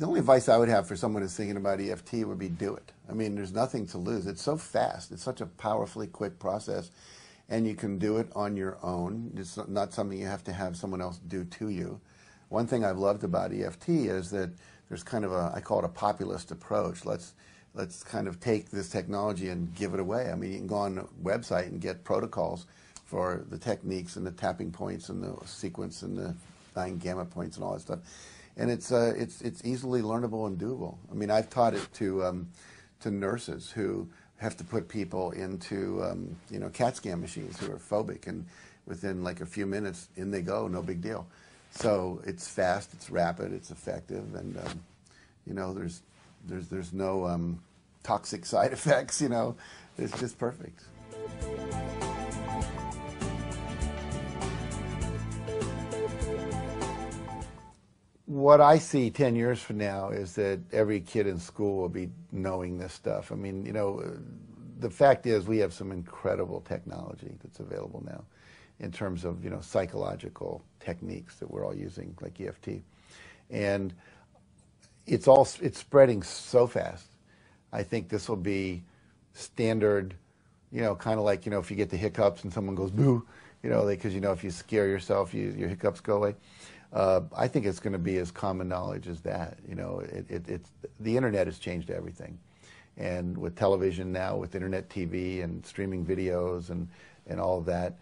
The only advice I would have for someone who's thinking about EFT would be do it. I mean, there's nothing to lose. It's so fast. It's such a powerfully quick process, and you can do it on your own. It's not something you have to have someone else do to you. One thing I've loved about EFT is that there's kind of a, I call it a populist approach. Let's kind of take this technology and give it away. I mean, you can go on a website and get protocols for the techniques and the tapping points and the sequence and the 9 gamma points and all that stuff. And it's easily learnable and doable. I mean, I've taught it to nurses who have to put people into you know, CAT scan machines who are phobic, and within like a few minutes, in they go, no big deal. So it's fast, it's rapid, it's effective, and you know, there's no toxic side effects. You know, it's just perfect. What I see 10 years from now is that every kid in school will be knowing this stuff. I mean, you know, the fact is we have some incredible technology that's available now in terms of, you know, psychological techniques that we're all using, like EFT. And it's spreading so fast. I think this will be standard, you know, kind of like, you know, if you get the hiccups and someone goes, boo, you know, because, you know, if you scare yourself, your hiccups go away. I think it's going to be as common knowledge as that. You know, the internet has changed everything, and with television now, with internet TV and streaming videos and all of that,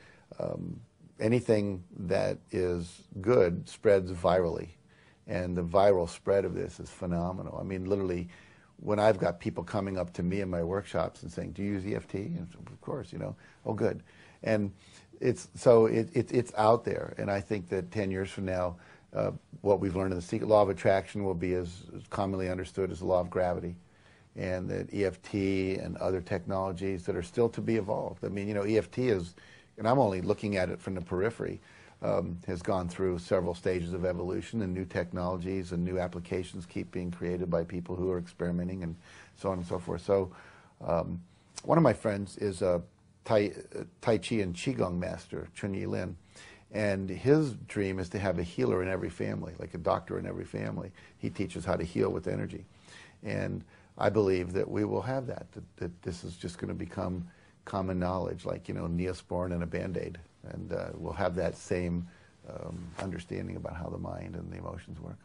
anything that is good spreads virally, and the viral spread of this is phenomenal. I mean, literally, when I've got people coming up to me in my workshops and saying, "Do you use EFT?" And of course, you know, oh, good, and it's out there, and I think that 10 years from now, what we've learned in the secret law of attraction will be as commonly understood as the law of gravity, and that EFT and other technologies that are still to be evolved. I mean, you know, EFT is, and I'm only looking at it from the periphery, has gone through several stages of evolution, and new technologies and new applications keep being created by people who are experimenting and so on and so forth. So one of my friends is a Tai Chi and Qigong master, Chun-Yi Lin, and his dream is to have a healer in every family, like a doctor in every family. He teaches how to heal with energy, and I believe that we will have that this is just going to become common knowledge, like, you know, Neosporin and a Band-Aid, and we'll have that same understanding about how the mind and the emotions work.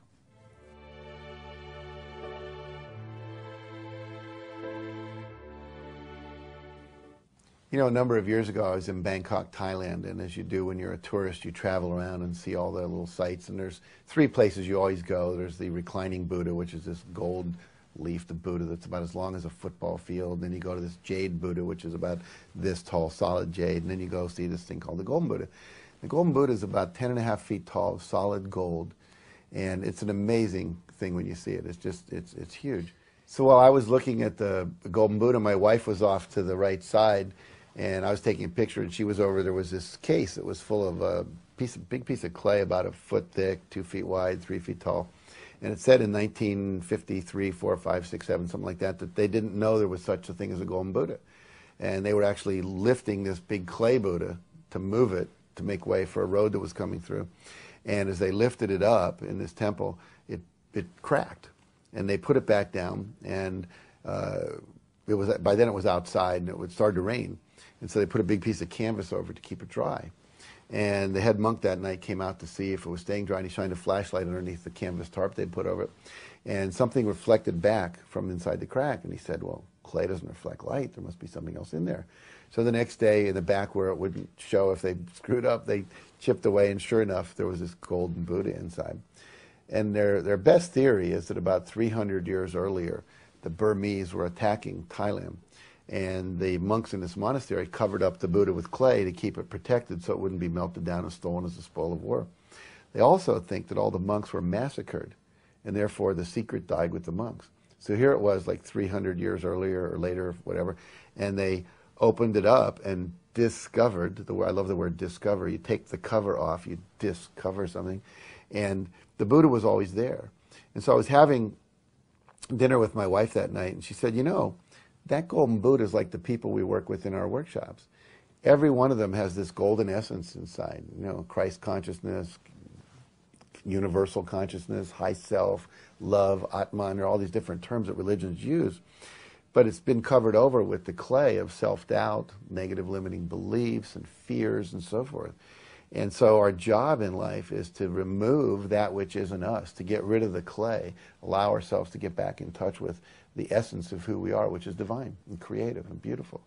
You know, a number of years ago, I was in Bangkok, Thailand, and as you do when you're a tourist, you travel around and see all the little sites, and there's 3 places you always go. There's the reclining Buddha, which is this gold leaf, the Buddha that's about as long as a football field. Then you go to this jade Buddha, which is about this tall, solid jade, and then you go see this thing called the golden Buddha. The golden Buddha is about 10.5 feet tall, solid gold, and it's an amazing thing when you see it. It's just, it's huge. So while I was looking at the golden Buddha, my wife was off to the right side, and I was taking a picture, and she was over. There was this case that was full of a big piece of clay about 1 foot thick, 2 feet wide, 3 feet tall. And it said in 1953, 4, 5, 6, 7, something like that, that they didn't know there was such a thing as a golden Buddha. And they were actually lifting this big clay Buddha to move it, to make way for a road that was coming through. And as they lifted it up in this temple, it cracked. And they put it back down, and it was, by then it was outside, and it would start to rain. And so they put a big piece of canvas over it to keep it dry. And the head monk that night came out to see if it was staying dry, and he shined a flashlight underneath the canvas tarp they'd put over it. And something reflected back from inside the crack. And he said, well, clay doesn't reflect light. There must be something else in there. So the next day, in the back where it wouldn't show if they screwed up, they chipped away, and sure enough, there was this golden Buddha inside. And their best theory is that about 300 years earlier, the Burmese were attacking Thailand. And the monks in this monastery covered up the Buddha with clay to keep it protected so it wouldn't be melted down and stolen as a spoil of war. They also think that all the monks were massacred, and therefore the secret died with the monks. So here it was like 300 years earlier or later, whatever, and they opened it up and discovered, I love the word discover, you take the cover off, you discover something, and the Buddha was always there. And so I was having dinner with my wife that night, and she said, you know, that golden Buddha is like the people we work with in our workshops. Every one of them has this golden essence inside, you know, Christ consciousness, universal consciousness, high self, love, Atman, or all these different terms that religions use. But it's been covered over with the clay of self-doubt, negative limiting beliefs, and fears, and so forth. And so our job in life is to remove that which isn't us, to get rid of the clay, allow ourselves to get back in touch with the essence of who we are, which is divine and creative and beautiful.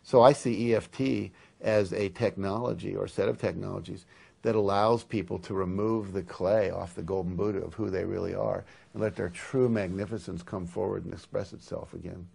So I see EFT as a technology or set of technologies that allows people to remove the clay off the golden Buddha of who they really are and let their true magnificence come forward and express itself again.